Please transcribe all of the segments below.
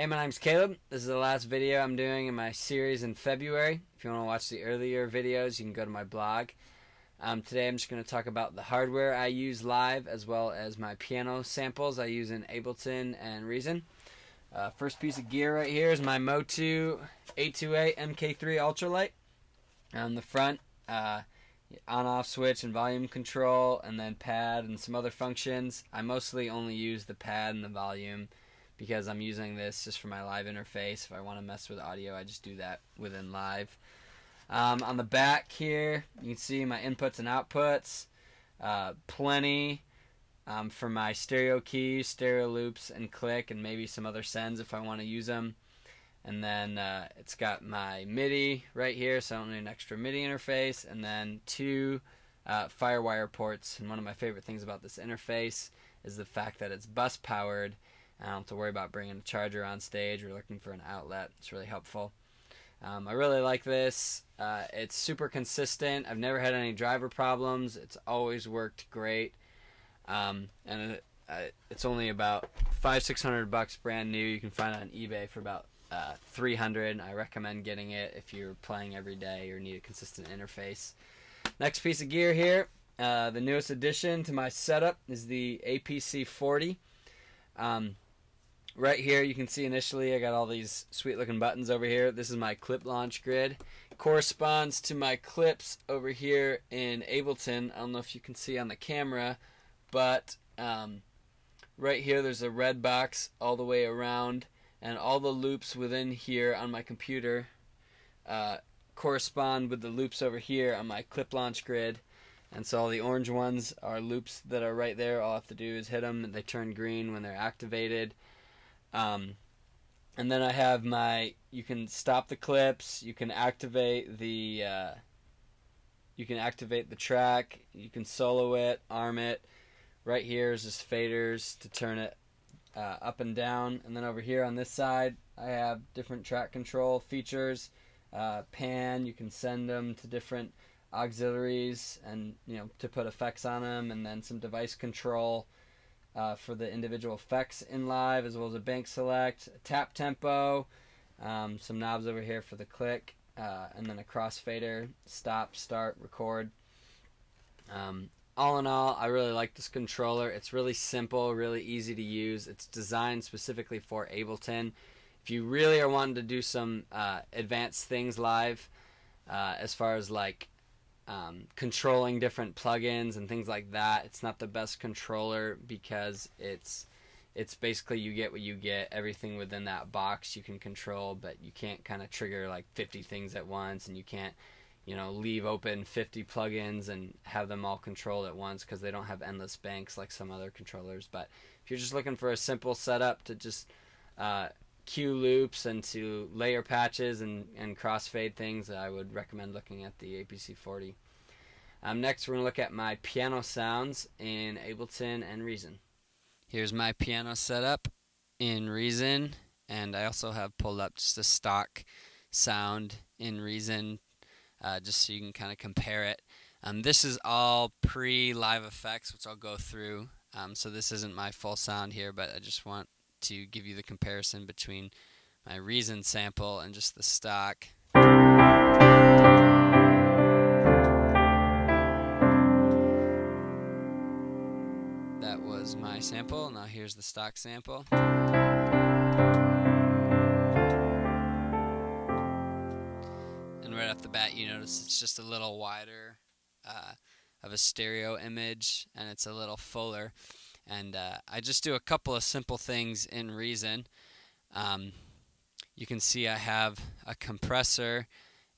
Hey, my name's Caleb. This is the last video I'm doing in my series in February. If you want to watch the earlier videos, you can go to my blog. Today I'm just going to talk about the hardware I use live as well as my piano samples I use in Ableton and Reason. First piece of gear right here is my Motu 828 MK3 Ultralight. On the front, on-off switch and volume control, and then pad and some other functions. I mostly only use the pad and the volume because I'm using this just for my live interface. If I want to mess with audio, I just do that within live. On the back here, you can see my inputs and outputs. Plenty for my stereo keys, stereo loops, and click, and maybe some other sends if I want to use them. And then it's got my MIDI right here, so I don't need an extra MIDI interface. And then two Firewire ports. And one of my favorite things about this interface is the fact that it's bus powered. I don't have to worry about bringing a charger on stage or looking for an outlet. It's really helpful. I really like this. It's super consistent. I've never had any driver problems. It's always worked great. And it's only about $500-600 brand new. You can find it on eBay for about $300. I recommend getting it if you're playing every day or need a consistent interface. Next piece of gear here, the newest addition to my setup is the APC 40. Right here you can see initially I got all these sweet looking buttons over here. This is my clip launch grid. It corresponds to my clips over here in Ableton. I don't know if you can see on the camera, but right here there's a red box all the way around, and all the loops within here on my computer correspond with the loops over here on my clip launch grid. And so all the orange ones are loops that are right there. All I have to do is hit them and they turn green when they're activated. And then I have my, you can stop the clips, you can activate the track, you can solo it, arm it. Right here is just faders to turn it up and down. And then over here on this side I have different track control features. Pan, you can send them to different auxiliaries and to put effects on them, and then some device control for the individual effects in live, as well as a bank select, a tap tempo, some knobs over here for the click, and then a crossfader, stop, start, record. All in all, I really like this controller. It's really simple, really easy to use. It's designed specifically for Ableton. If you really are wanting to do some advanced things live, as far as like controlling different plugins and things like that, it's not the best controller because it's basically you get what you get. Everything within that box you can control, but you can't kind of trigger like 50 things at once, and you can't leave open 50 plugins and have them all controlled at once because they don't have endless banks like some other controllers. But if you're just looking for a simple setup to just cue loops and to layer patches and crossfade things, I would recommend looking at the APC 40. Next we're going to look at my piano sounds in Ableton and Reason. Here's my piano setup in Reason, and I also have pulled up just a stock sound in Reason just so you can kind of compare it. This is all pre-live effects, which I'll go through, so this isn't my full sound here, but I just want to give you the comparison between my Reason sample and just the stock. That was my sample. Now here's the stock sample. And right off the bat you notice it's just a little wider of a stereo image, and it's a little fuller. And I just do a couple of simple things in Reason. You can see I have a compressor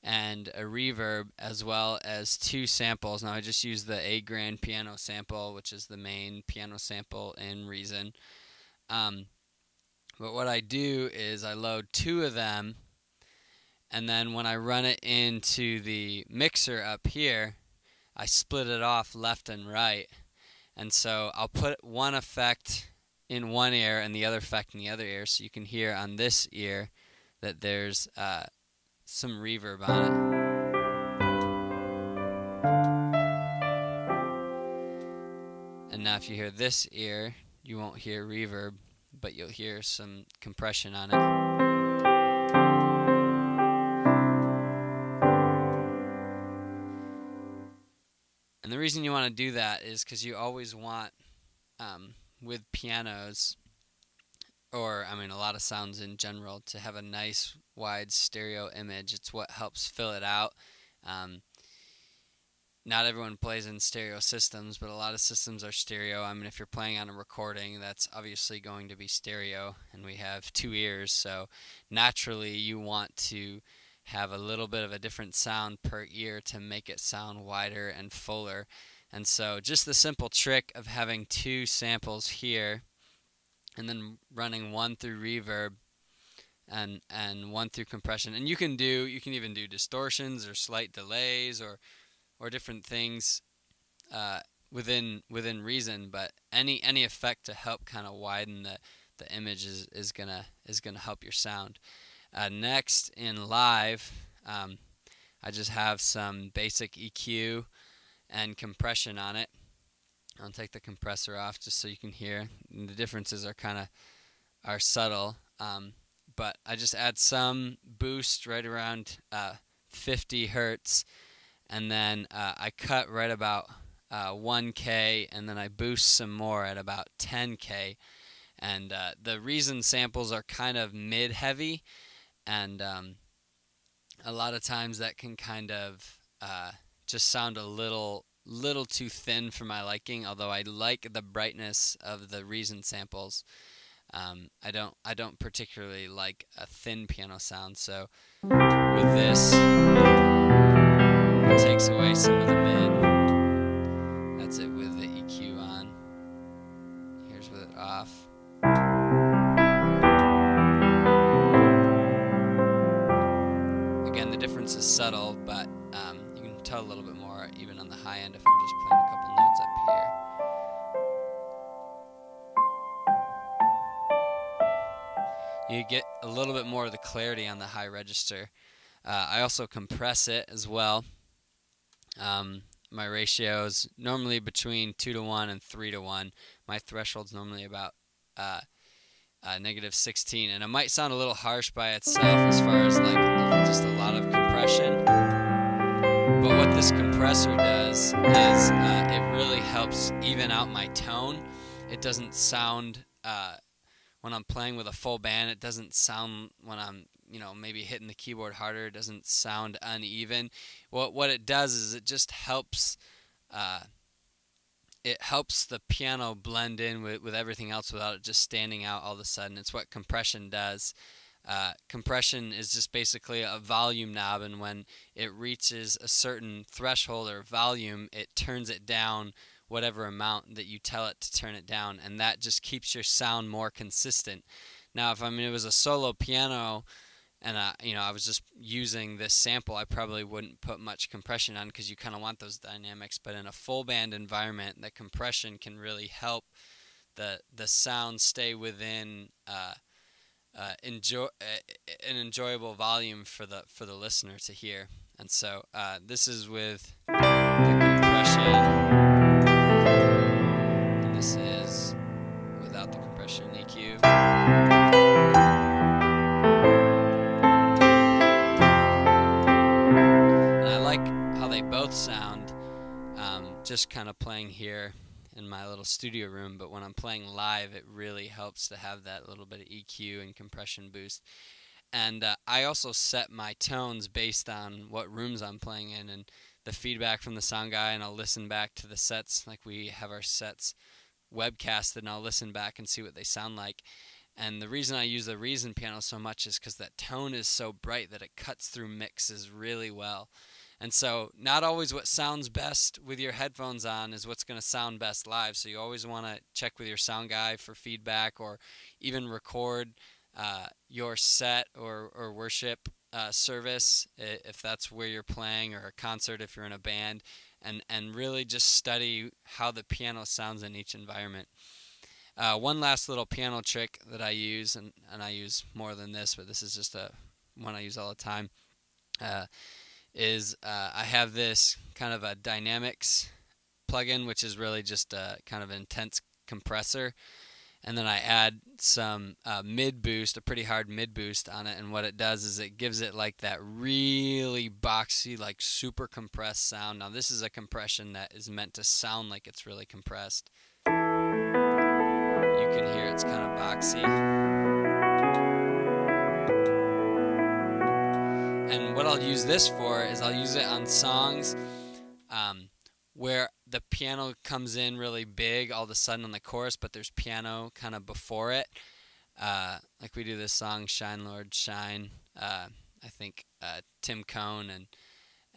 and a reverb as well as two samples. Now I just use the A grand piano sample, which is the main piano sample in Reason. But what I do is I load two of them, and then when I run it into the mixer up here, I split it off left and right. And so I'll put one effect in one ear and the other effect in the other ear, so you can hear on this ear that there's some reverb on it. And now if you hear this ear, you won't hear reverb. but you'll hear some compression on it. And the reason you want to do that is because you always want, with pianos, or I mean a lot of sounds in general, to have a nice wide stereo image. It's what helps fill it out. Not everyone plays in stereo systems, but a lot of systems are stereo. I mean, if you're playing on a recording, that's obviously going to be stereo, and we have 2 ears, so naturally you want to have a little bit of a different sound per ear to make it sound wider and fuller. And so just the simple trick of having 2 samples here and then running 1 through reverb and 1 through compression. And you can even do distortions or slight delays or different things within reason, but any effect to help kind of widen the image is gonna help your sound. Next, in live, I just have some basic EQ and compression on it. I'll take the compressor off just so you can hear. And the differences are subtle, but I just add some boost right around 50 hertz, and then I cut right about 1K, and then I boost some more at about 10K. And the reason samples are kind of mid-heavy, and a lot of times that can kind of just sound a little too thin for my liking. Although I like the brightness of the reason samples, I don't particularly like a thin piano sound. So with this, it takes away some of the mid. That's it with the EQ on. Here's with it off. Again, the difference is subtle, but you can tell a little bit more even on the high end if I'm just playing a couple notes up here. You get a little bit more of the clarity on the high register. I also compress it as well. My ratio is normally between 2:1 and 3:1. My threshold's normally about -16, and it might sound a little harsh by itself as far as like just a lot of compression. But what this compressor does is it really helps even out my tone. It doesn't sound when I'm playing with a full band. It doesn't sound when I'm maybe hitting the keyboard harder. It doesn't sound uneven. What it does is it just helps. It helps the piano blend in with everything else without it just standing out all of a sudden. It's what compression does. Compression is just basically a volume knob, and when it reaches a certain threshold or volume, it turns it down whatever amount that you tell it to turn it down, and that just keeps your sound more consistent. Now, if it was a solo piano, and I was just using this sample, I probably wouldn't put much compression on because you kind of want those dynamics. But in a full band environment, the compression can really help the sound stay within an enjoyable volume for the listener to hear. And so this is with the compression, and this is without the compression EQ. Both sound just kind of playing here in my little studio room, but when I'm playing live, it really helps to have that little bit of EQ and compression boost. And I also set my tones based on what rooms I'm playing in and the feedback from the sound guy, and I'll listen back to the sets. Like, we have our sets webcasted, and I'll listen back and see what they sound like. And the reason I use the Reason piano so much is because that tone is so bright that it cuts through mixes really well. And so not always what sounds best with your headphones on is what's going to sound best live. So you always want to check with your sound guy for feedback, or even record your set or worship service if that's where you're playing, or a concert if you're in a band, and really just study how the piano sounds in each environment. One last little piano trick that I use, and I use more than this, but this is just one I use all the time, is I have this kind of a dynamics plugin, which is really just a kind of intense compressor, and then I add some mid boost, a pretty hard mid boost on it, and what it does is it gives it like that really boxy, like super compressed sound. Now this is a compression that is meant to sound like it's really compressed. You can hear it's kind of boxy. And what I'll use this for is I'll use it on songs where the piano comes in really big all of a sudden on the chorus, but there's piano kind of before it. Like we do this song, Shine Lord Shine. I think Tim Cohn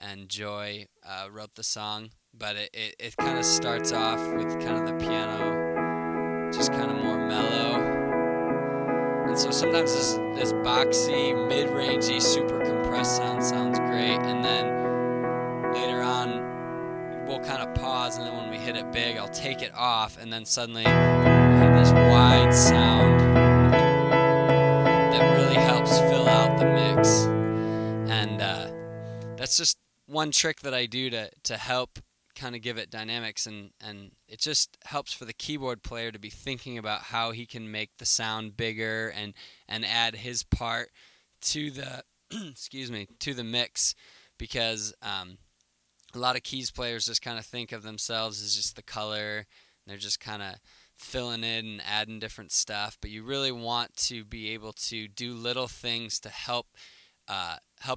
and Joy wrote the song, but it kind of starts off with kind of the piano just kind of more mellow. And so sometimes this boxy, mid-rangey, super compressed sound sounds great, and then later on we'll kind of pause, and then when we hit it big, I'll take it off, and then suddenly we have this wide sound that really helps fill out the mix. And that's just one trick that I do to help kind of give it dynamics, and it just helps for the keyboard player to be thinking about how he can make the sound bigger and add his part to the excuse me, to the mix, because a lot of keys players just kind of think of themselves as just the color. They're just kind of filling in and adding different stuff, but you really want to be able to do little things to help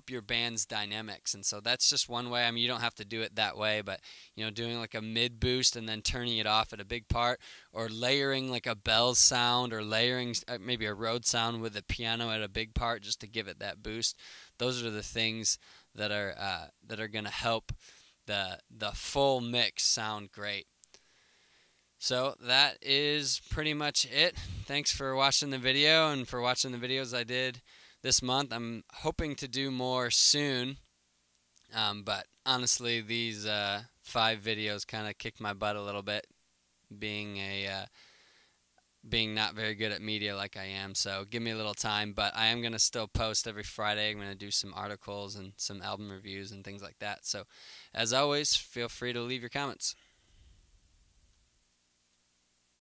your band's dynamics. And so that's just one way. I mean, you don't have to do it that way, but doing like a mid boost and then turning it off at a big part, or layering like a bells sound, or layering maybe a Rhodes sound with a piano at a big part just to give it that boost. Those are the things that are going to help the full mix sound great. So that is pretty much it. Thanks for watching the video and for watching the videos I did this month. I'm hoping to do more soon, but honestly these 5 videos kind of kicked my butt a little bit, being not very good at media like I am. So give me a little time, but I am going to still post every Friday. I'm going to do some articles and some album reviews and things like that. So as always, feel free to leave your comments.